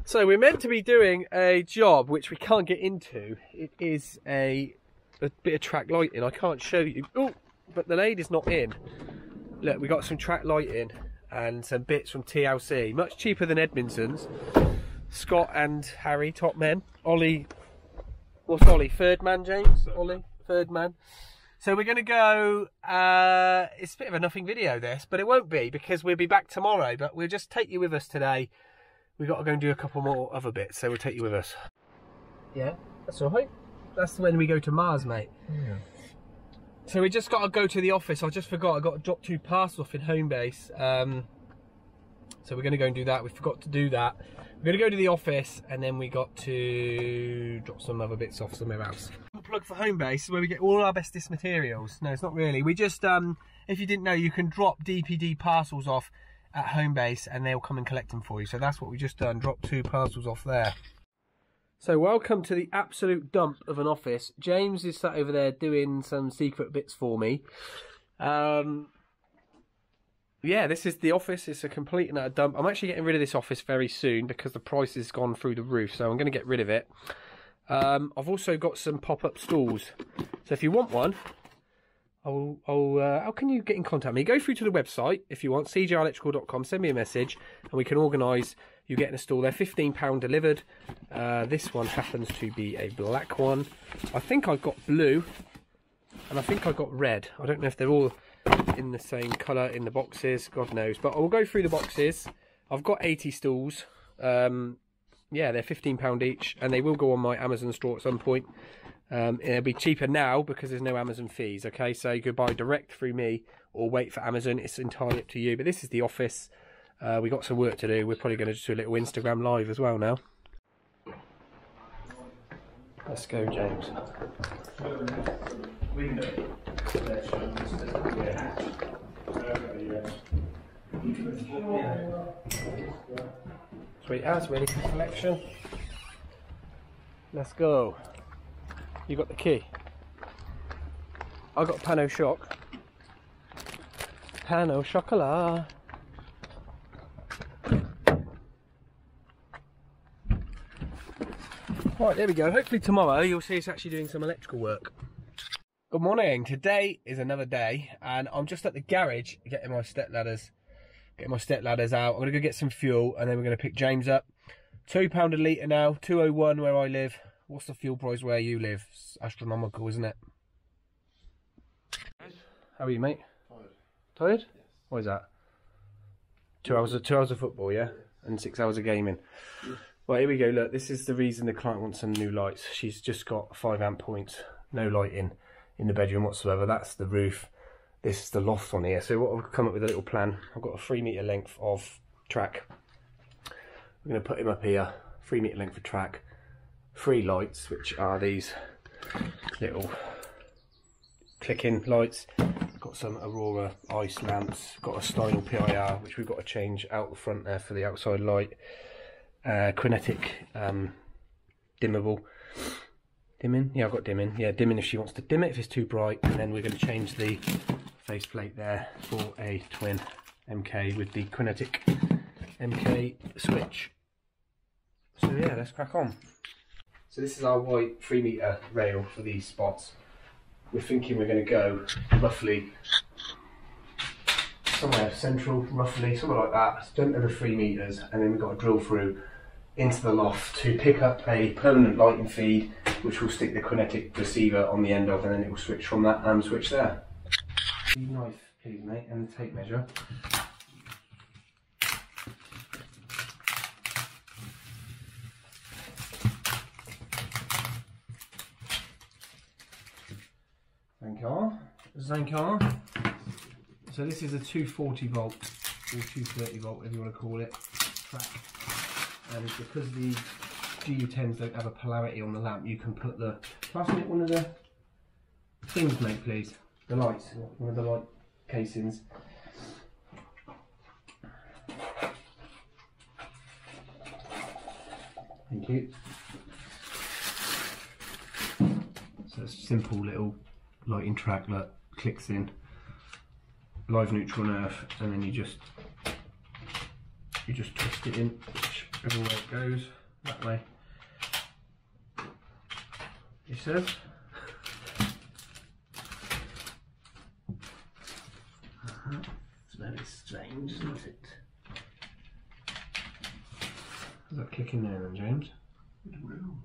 So we're meant to be doing a job which we can't get into. It is a bit of track lighting. I can't show you. Oh, but the lady's not in. Look, we got some track lighting and some bits from TLC. Much cheaper than Edmondson's. Scott and Harry, top men. Ollie, what's Ollie? Third man, James? Ollie, third man. So we're going to go, it's a bit of a nothing video this, but it won't be because we'll be back tomorrow. But we'll just take you with us today. We've got to go and do a couple more other bits, so we'll take you with us. Yeah, that's all right. That's when we go to Mars, mate. Yeah. So we just got to go to the office. I just forgot, I got to drop 2 parcels off in home base. So we're going to go and do that. We forgot to do that. We're going to go to the office and then we got to drop some other bits off somewhere else. Plug for home base where we get all our bestest materials. No, it's not really. We just, if you didn't know, you can drop DPD parcels off at home base and they'll come and collect them for you. So that's what we just done, dropped 2 parcels off there. So welcome to the absolute dump of an office. James is sat over there doing some secret bits for me. Yeah, this is the office. It's a complete and utter dump. I'm actually getting rid of this office very soon because the price has gone through the roof. So I'm going to get rid of it. I've also got some pop-up stools. So if you want one, how can you get in contact with me? Go through to the website if you want, cgelectrical.com, send me a message and we can organise you getting a stool. They're £15 delivered. This one happens to be a black one. I think I got blue and I think I got red. I don't know if they're all in the same colour in the boxes, God knows. But I'll go through the boxes. I've got 80 stools. Yeah, they're £15 each and they will go on my Amazon store at some point. It'll be cheaper now because there's no Amazon fees, okay? So you could buy direct through me or wait for Amazon. It's entirely up to you. But this is the office. We got some work to do. We're probably going to just do a little Instagram live as well now. Let's go, James. Sweet as, ready for collection. Let's go. You got the key. I got Pano Shock. Pano Chocolat. Right, there we go. Hopefully tomorrow you'll see us actually doing some electrical work. Good morning. Today is another day and I'm just at the garage getting my step ladders. Getting my step ladders out. I'm going to go get some fuel and then we're going to pick James up. £2 a litre now, 2.01 where I live. What's the fuel price where you live? It's astronomical, isn't it? How are you, mate? Tired. Tired? Yes. What is that? 2 hours of football, yeah? And 6 hours of gaming. Yeah. Right, here we go. Look, this is the reason the client wants some new lights. She's just got 5 amp points, no lighting in the bedroom whatsoever. That's the roof. This is the loft on here. So what I've come up with a little plan. I've got a 3 metre length of track. We're going to put him up here. 3 metre length of track. 3 lights, which are these little clicking lights. Got some Aurora ice lamps. Got a Style PIR, which we've got to change out the front there for the outside light. Kinetic dimmable. Dimming? Yeah, I've got dimming. Yeah, dimming if she wants to dim it if it's too bright. And then we're going to change the faceplate there for a twin MK with the Kinetic MK switch. So yeah, let's crack on. So this is our white 3 metre rail for these spots. We're thinking we're going to go roughly somewhere central, roughly, somewhere like that, just over 3 metres, and then we've got to drill through into the loft to pick up a permanent lighting feed, which will stick the Kinetic receiver on the end of, and then it will switch from that and switch there. Knife, please, mate, and the tape measure. Zankar. So this is a 240 volt or 230 volt, if you want to call it, track. And because the GU10s don't have a polarity on the lamp, you can put the, pass me one of the things, mate, please. The lights, one of the light casings. Thank you. So it's a simple little lighting track that clicks in, live, neutral and earth, and then you just twist it in, which everywhere it goes, that way. He says. It's very strange, isn't it? Is that kicking there then, James? I don't know.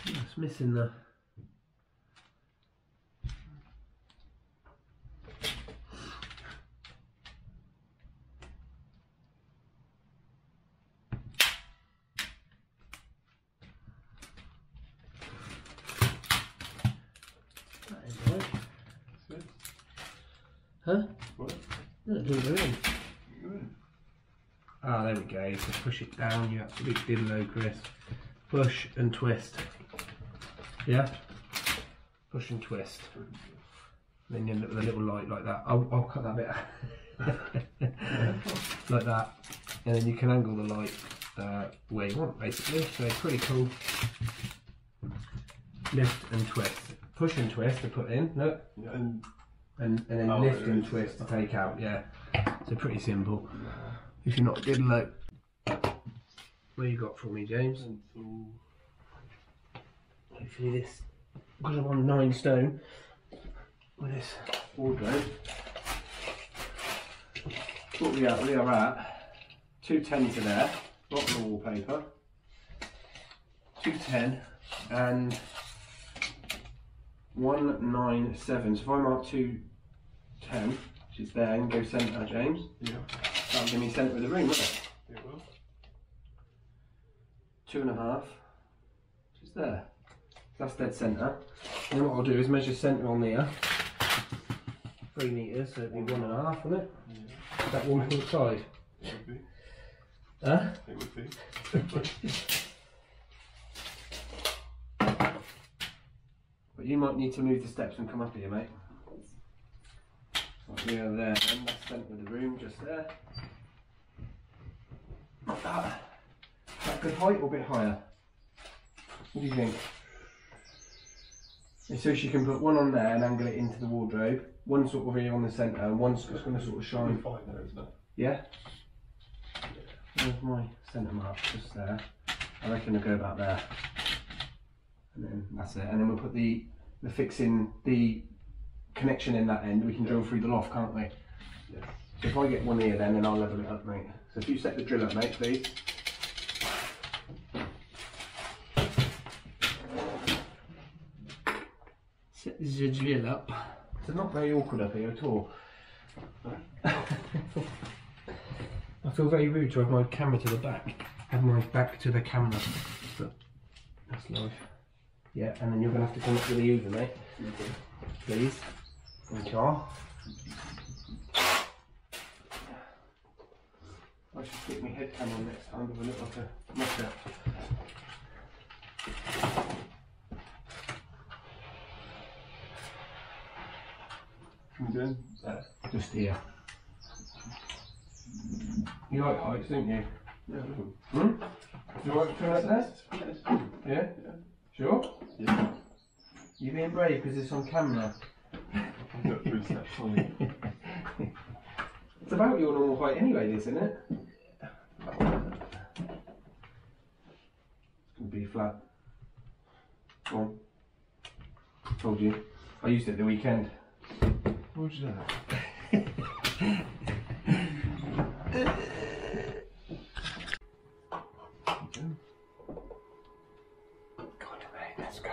It's missing the... That ain't right. Huh? What? No, do it in. Good. Ah, there we go. So push it down, you absolute diddlo, Chris. Push and twist. Yeah? Push and twist. Then you end up with a little light like that. I'll cut that bit out. Like that. And then you can angle the light where you want, basically. So it's pretty cool. Lift and twist. Push and twist to put in, look. Yeah. And then lift and twist to take out, yeah. So pretty simple. If you're not diddlo. What you got for me, James? Hopefully this, because I'm on 9 stone, with this wardrobe. What we are at 210 to there, bottom of the wallpaper, 210 and 197. So if I mark 210, which is there, and go centre, James. Yeah. That'll give me centre of the room, won't it? It will. 2.5, which is there. That's dead centre. And then what I'll do is measure centre on there. 3 metres, so it'd be 1.5, wouldn't it? Yeah. Is that 1.5? It would be. Huh? It would be. But you might need to move the steps and come up here, mate. Like we are there, and that's centre of the room, just there. Like that. Is that good height or a bit higher? What do you think? And so she can put one on there and angle it into the wardrobe, one sort of here on the centre, and one's just going to sort of shine. Fine there, isn't it? Yeah? There's my centre mark, just there. I reckon I'll go about there. And then that's it. And then we'll put the fixing, the connection in that end, we can drill through the loft, can't we? Yes. So if I get one here then I'll level it up, mate. So if you set the drill up, mate, please. Set the drill up. It's not very awkward up here at all. I feel very rude to have my camera to the back. Have my back to the camera. But that's life. Yeah, and then you're going to have to come up with the Uber, mate. Okay. Please. Thank you. I should stick my head cam on next time because I look like a mucker. Can we do it? Just here. You like heights, don't you? Yeah. Hmm? You like to turn like that? Yes. Yeah? Yeah. Sure? Yeah. You're being brave because it's on camera. I've got 3 steps on it. It's about your normal height anyway, this, isn't it? It's going to be flat. Go on. Told you. I used it the weekend. What would you do? Go on, mate, let's go.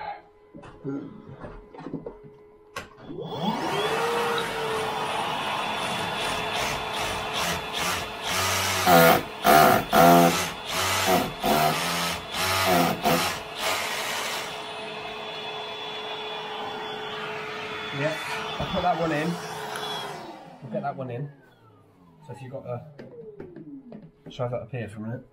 Yeah, I'll put that one in. We'll get that one in. So if you've got a... Shall I have that up here for a minute?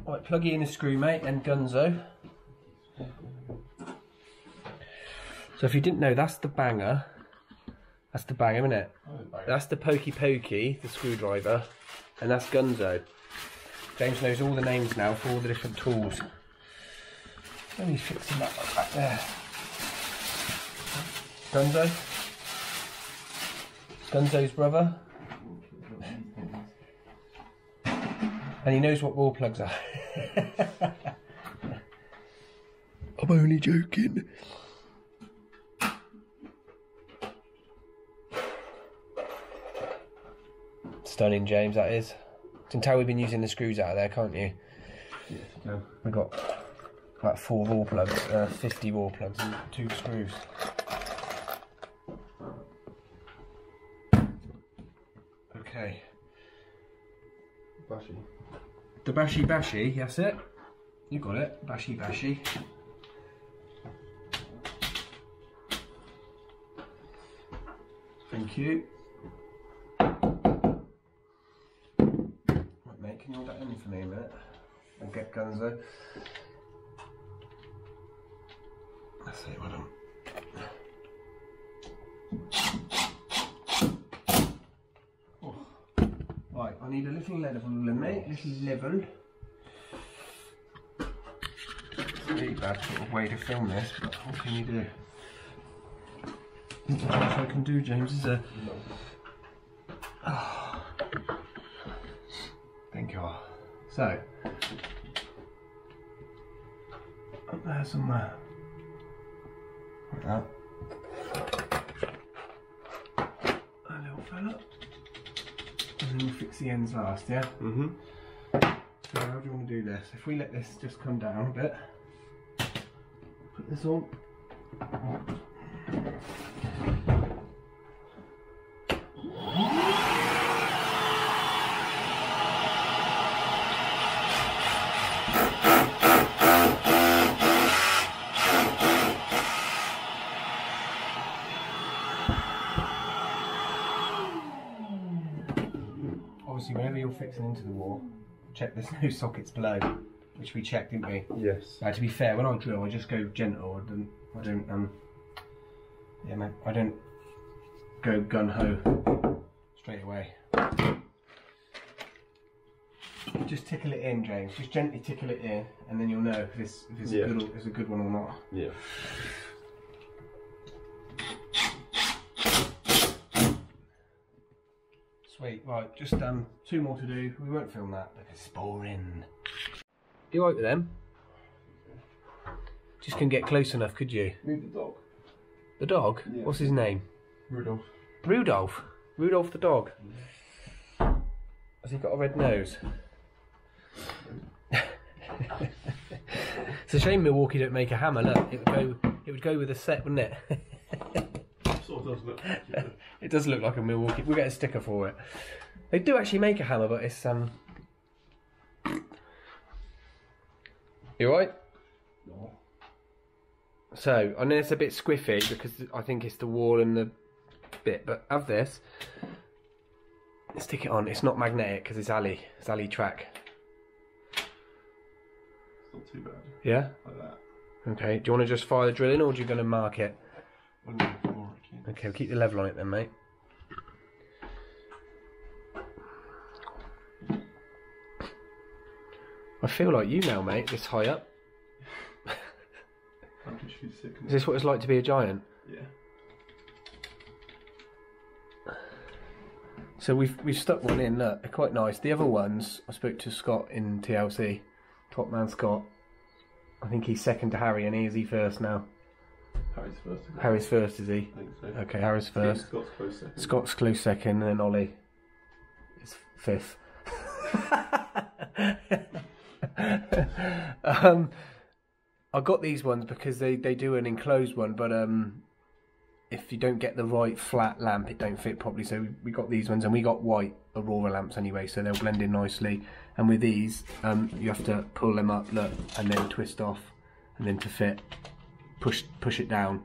Right, plug in the screw, mate, and gunzo. So if you didn't know, that's the banger. That's the banger, isn't it? That's the pokey pokey, the screwdriver, and that's gunzo. James knows all the names now for all the different tools. Let me fix him up back there. Gunzo. Gunzo's brother. And he knows what wall plugs are. I'm only joking. Stunning, James, that is. You can tell we've been using the screws out of there, can't you? Yes, you can. We've got about 4 wall plugs, 50 wall plugs and 2 screws. Okay. Bashy. The bashy bashy, that's it. You got it, bashy bashy. Thank you. Right, mate, can you hold that in for me a minute? And get Gunzo. That's it, well done. Oh. Right, I need a little level, mate, little level. It's a really bad sort of way to film this, but what can you do? What I can do, James, is a... Oh. Thank you. So, up there somewhere. Like that. A little fella. And then we'll fix the ends last, yeah? Mm-hmm. So how do you want to do this? If we let this just come down a bit, put this on. Obviously, whenever you're fixing into the wall, check there's no sockets below, which we checked, didn't we? Yes. To be fair, when I drill, I just go gentle. I don't go gun ho straight away. Just tickle it in, James. Just gently tickle it in, and then you'll know if it's a good one or not. Yeah. Sweet. Right, just 2 more to do. We won't film that because it's boring. You alright with them? Just couldn't get close enough, could you? Move the dog. The dog? Yeah. What's his name? Rudolph. Rudolph. Rudolph the dog. Has he got a red nose? It's a shame Milwaukee don't make a hammer. Look, it would go with a set, wouldn't it? Sort of does look like it. It does look like a Milwaukee. We'll get a sticker for it. They do actually make a hammer, but it's You alright? No. So I know it's a bit squiffy because I think it's the wall and the bit, but have this. Stick it on. It's not magnetic because it's alley. It's alley track. It's not too bad. Yeah. Like that. Okay. Do you want to just fire the drill in, or are you going to mark it? Okay, we'll keep the level on it then, mate. I feel like you now, mate, this high up. I'm just sick. Is this what it's like to be a giant? Yeah. So we've stuck one in, look, they're quite nice. The other ones, I spoke to Scott in TLC, Top Man Scott. I think he's second to Harry, and is he first now? Harry's first. Harry's first, is he? I think so. Okay, Harry's first. Scott's close second. Scott's close second, and then Ollie is fifth. I got these ones because they do an enclosed one, but if you don't get the right flat lamp, it don't fit properly. So we got these ones, and we got white Aurora lamps anyway, so they'll blend in nicely. And with these, you have to pull them up, look, and then twist off, and then to fit, push it down,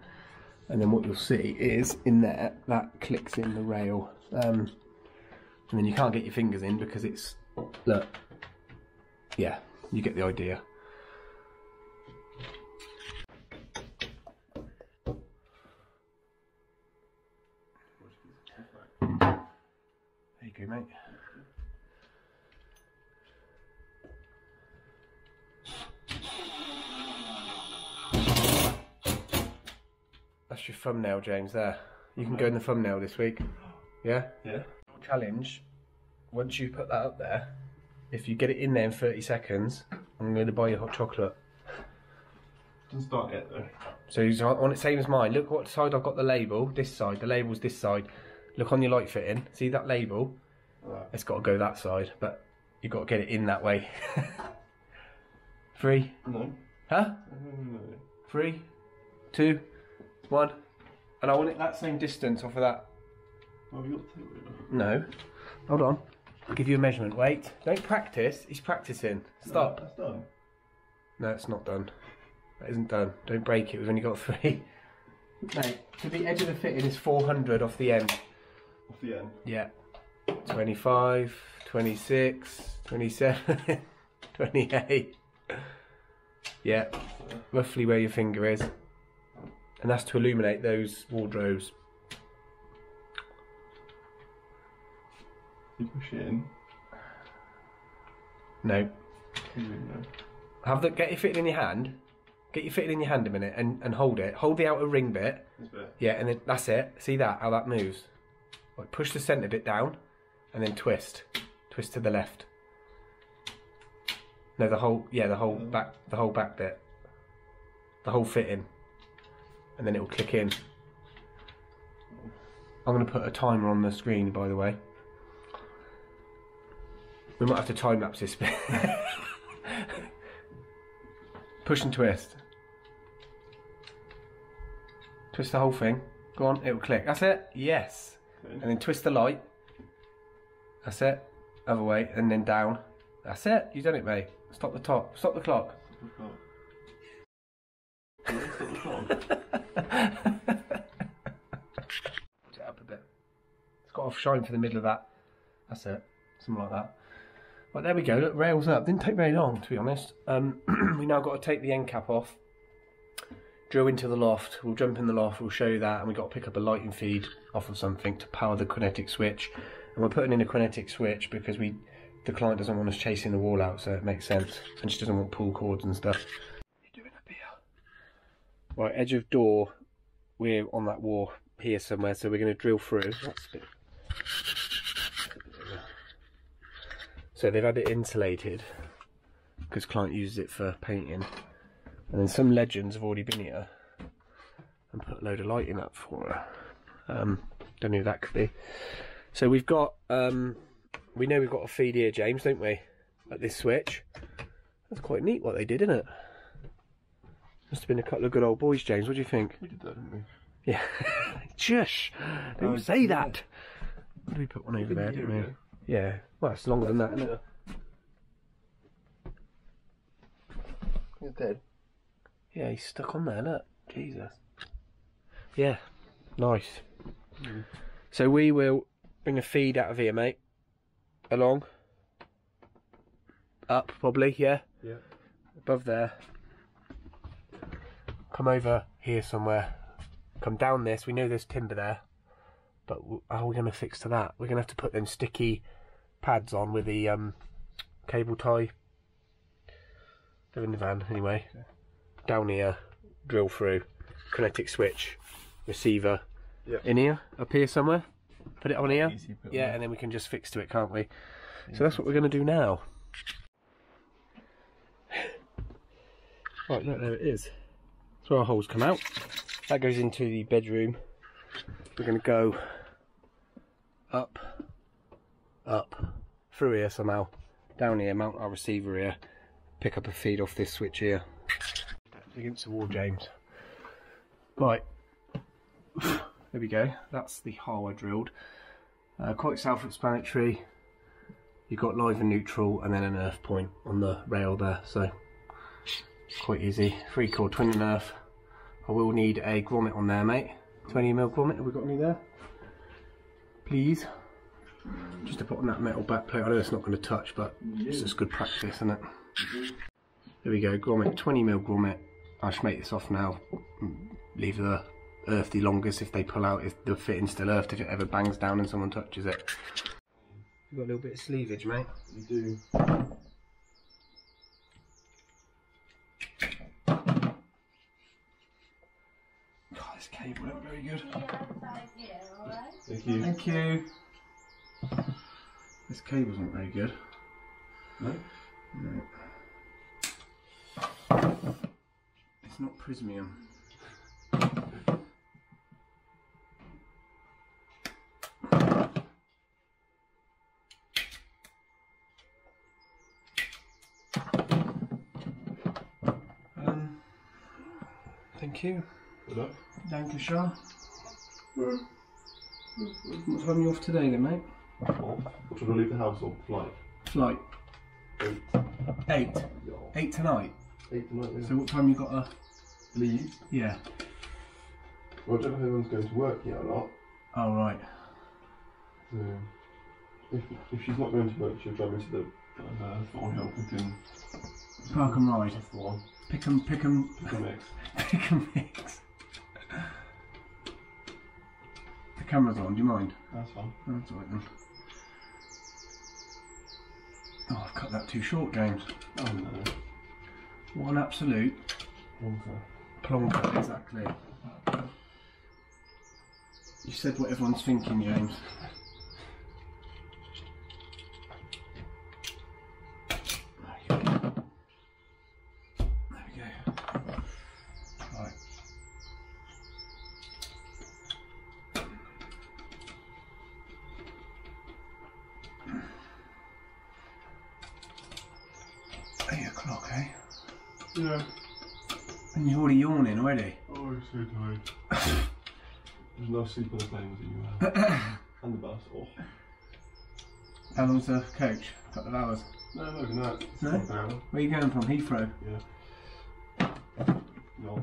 and then what you'll see is in there that clicks in the rail, and then you can't get your fingers in because it's, look, yeah, you get the idea. There you go, mate. your thumbnail, James, there. You can go in the thumbnail this week. Yeah? Yeah. Challenge, once you put that up there, if you get it in there in 30 seconds, I'm going to buy you hot chocolate. Doesn't start yet though. So he's on it, same as mine. Look what side I've got the label. This side. The label's this side. Look on your light fitting. See that label? Right. It's got to go that side, but you've got to get it in that way. 3. No. Huh? No. 3, 2, 1. And I want it that same distance off of that. Oh, you got the tape reader. No. Hold on. I'll give you a measurement. Wait. Don't practice. He's practicing. Stop. No, that's done. No, it's not done. That isn't done. Don't break it. We've only got 3. Mate, so the edge of the fitting is 400 off the end. Off the end? Yeah. 25, 26, 27, 28. Yeah. Roughly where your finger is. And that's to illuminate those wardrobes. You push it in. No. No. Get your fitting in your hand. Get your fitting in your hand a minute and hold it. Hold the outer ring bit. This bit? Yeah, and then that's it. See that? How that moves? Like push the centre bit down and then twist. Twist to the left. No, the whole back bit. The whole fitting. And then it will click in. I'm going to put a timer on the screen, by the way. We might have to time lapse this bit. Push and twist. Twist the whole thing. Go on, it will click. That's it. Yes. Good. And then twist the light. That's it. Other way, and then down. That's it. You've done it, mate. Stop the top. Stop the clock. Stop the clock. Put it up a bit. It's got to shine for the middle of that. That's it. Something like that. Right, there we go. Look, rails up. Didn't take very long, to be honest. We now got to take the end cap off. Drill into the loft. We'll jump in the loft. We'll show you that. And we've got to pick up a lighting feed off of something to power the kinetic switch. And we're putting in a kinetic switch because the client doesn't want us chasing the wall out, so it makes sense. And she doesn't want pull cords and stuff. You're doing a beer. Right, edge of door. We're on that wall here somewhere, so we're going to drill through. That's a bit... So they've had it insulated because client uses it for painting, and then some legends have already been here and put a load of lighting up for her. Don't know who that could be. So we've got we know we've got a feed here, James, don't we? At this switch. That's quite neat what they did, isn't it? Must have been a couple of good old boys, James. What do you think? We did that, didn't we? Yeah. Shush! Don't say that. What did we put one over there, didn't we? Yeah, well, it's longer than that, isn't it? He's dead. Yeah, he's stuck on there, look. Jesus. Yeah, nice. Mm. So we will bring a feed out of here, mate. Along. Up, probably, yeah? Yeah. Above there. Come over here somewhere. Come down this. We know there's timber there. But how are we going to fix to that? We're going to have to put them sticky pads on with the cable tie. They're in the van anyway. Okay. Down here, drill through, kinetic switch, receiver. Yep. In here, up here somewhere. Put it on here. Yeah, and then we can just fix to it, can't we? Yeah. So that's what we're going to do now. Right, look, there it is. That's where our holes come out. That goes into the bedroom. We're going to go up, through here somehow, down here, mount our receiver here, pick up a feed off this switch here. Against the wall, James. Right, there we go. That's the hole I drilled. Quite self-explanatory. You've got live and neutral, and then an earth point on the rail there, so quite easy. 3-core twin and earth. I will need a grommet on there, mate. 20mm grommet, have we got any there? Please. Just to put on that metal back plate. I know it's not going to touch, but it's just good practice, isn't it? There we go, grommet, 20mm grommet. I should make this off now. Leave the earth the longest if they pull out, if the fitting's still earthed, if it ever bangs down and someone touches it. You've got a little bit of sleevage, mate. You do. God, this cable isn't very good. Thank you. Thank you. This cable's not very good. No? No. It's not Prismium. Thank you. Good luck. Lancashire. What time are you off today then, mate? What should I leave the house or flight? Flight. 8. 8. 8 tonight. 8 tonight, yeah. So what time you got to leave? Yeah. Well, I don't know if anyone's going to work yet or not. Oh right. So, if she's not going to work, she'll drive me to the Thornhill Pickham. Park and ride. That's the one. Pickham Pickham mix. Pickham mix. The camera's on, do you mind? That's fine. That's alright then. Oh, I've cut that too short, James. Oh no. What an absolute plonker, exactly. You said what everyone's thinking, James. There we go. Right. O'clock, eh? Yeah. And you're already yawning already. Oh, I'm so tired. There's no sleep on the plane with you. And the bus. Oh. How long's the coach? A couple of hours? No, not even that. It's No? half an hour. Where are you going from? Heathrow? Yeah. No.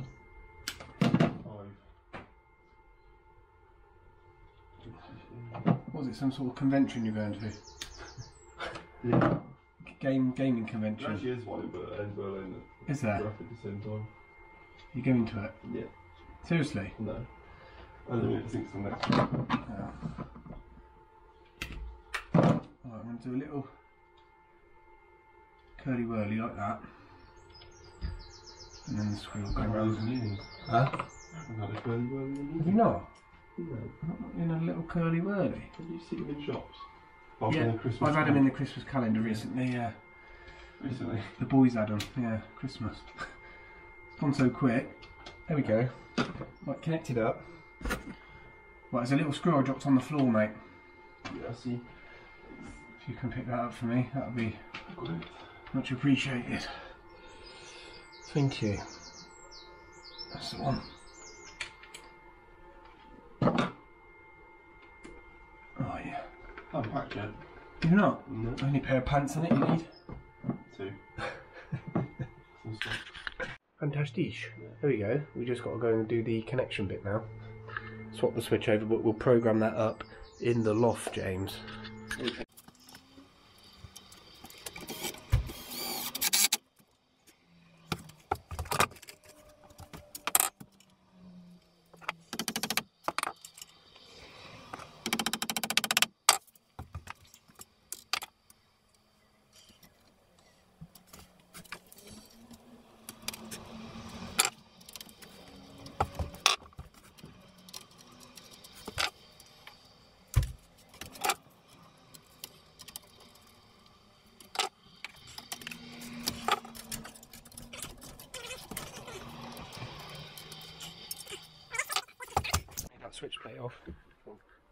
5. What was it, some sort of convention you're going to? Yeah. Gaming There convention. actually is one in Berlin. Is there? Roughly at the same time. You going to it? Yeah. Seriously? No. I don't know, I think it's the next one. Yeah. Alright, I'm going to do a little curly whirly like that. And then the squirrel will go round. Huh? I haven't had a curly whirly in Have you not? No. Not in a little curly whirly? Have you seen them in shops? Apart Yeah, from the Christmas I've had them one. in the Christmas calendar recently, yeah. Recently? The boys had them, yeah, Christmas. It's gone so quick. There we go. Right, connected up. Right, there's a little screw I dropped on the floor, mate. Yeah, I see. If you can pick that up for me, that would be Got it. much appreciated. Thank you. That's the one. Oh yeah. I haven't packed yet. You're not? No. Only pair of pants in it you need. 2. Some stuff. Fantastic. There we go. We just got to go and do the connection bit now. Swap the switch over, but we'll program that up in the loft, James. Okay. Switch plate off.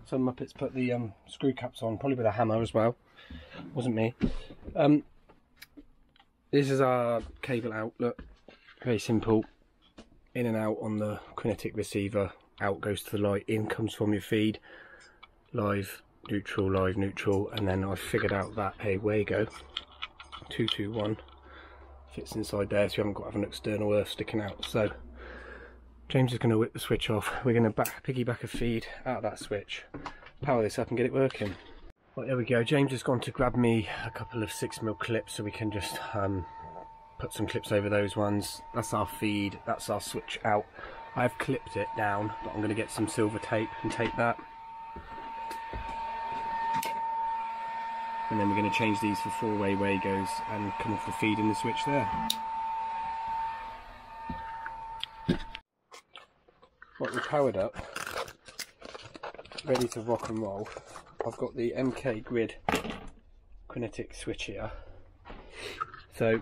Some Muppets put the screw caps on, probably with a hammer as well. Wasn't me. This is our cable outlet. Very simple. In and out on the kinetic receiver. Out goes to the light. In comes from your feed. Live, neutral, and then I figured out that a Wago 221 fits inside there, so you haven't got to have an external earth sticking out. So James is going to whip the switch off. We're going to piggyback a feed out of that switch, power this up and get it working. Right, there we go. James has gone to grab me a couple of 6mm clips so we can just put some clips over those ones. That's our feed, that's our switch out. I've clipped it down, but I'm going to get some silver tape and tape that. And then we're going to change these for 4-way Wagos and come off the feed in the switch there. Right, we're powered up, ready to rock and roll. I've got the MK Grid kinetic switch here. So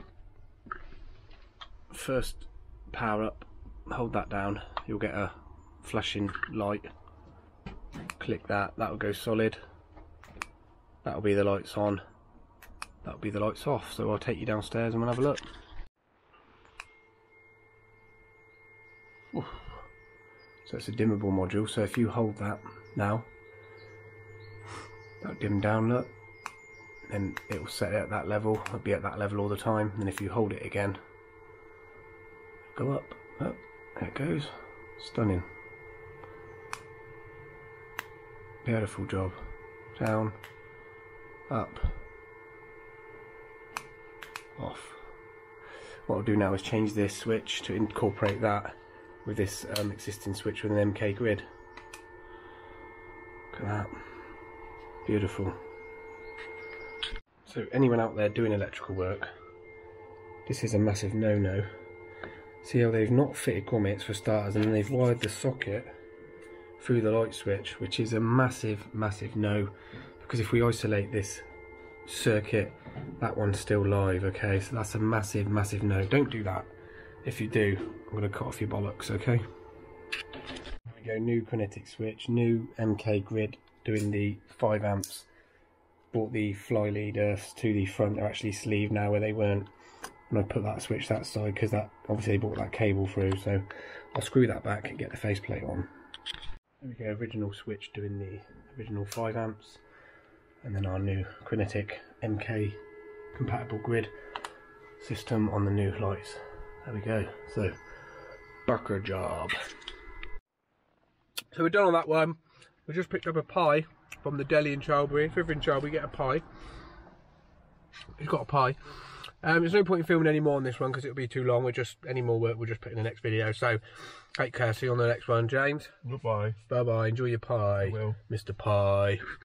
first power up, hold that down, you'll get a flashing light. Click that, that'll go solid. That'll be the lights on. That'll be the lights off. So I'll take you downstairs and we'll have a look. Oof. So it's a dimmable module, so if you hold that now, that'll dim down, look. Then it will set it at that level, it'll be at that level all the time. And if you hold it again, go up, there it goes. Stunning. Beautiful job. Down, up, off. What I'll do now is change this switch to incorporate that with this existing switch with an MK Grid. Look at that. Beautiful. So anyone out there doing electrical work, this is a massive no-no. See how they've not fitted grommets for starters, and then they've wired the socket through the light switch, which is a massive no, because if we isolate this circuit, that one's still live. Okay, so that's a massive no. Don't do that. If you do, I'm going to cut off your bollocks. Okay, here we go. New kinetic switch, new MK Grid doing the 5 amps. Brought the fly leaders to the front. They're actually sleeved now where they weren't when I put that switch that side, because that obviously they brought that cable through. So I'll screw that back and get the faceplate on. There we go, original switch doing the original 5 amps, and then our new kinetic MK compatible grid system on the new lights. There we go, so bucker job. So we're done on that one. We just picked up a pie from the deli in Charlbury. If you're in Charlbury, get a pie. He's got a pie. There's no point in filming any more on this one because it'll be too long. Any more work we'll just put in the next video. So take care, see you on the next one, James. Goodbye. Bye bye, enjoy your pie. I will. Mr. Pie.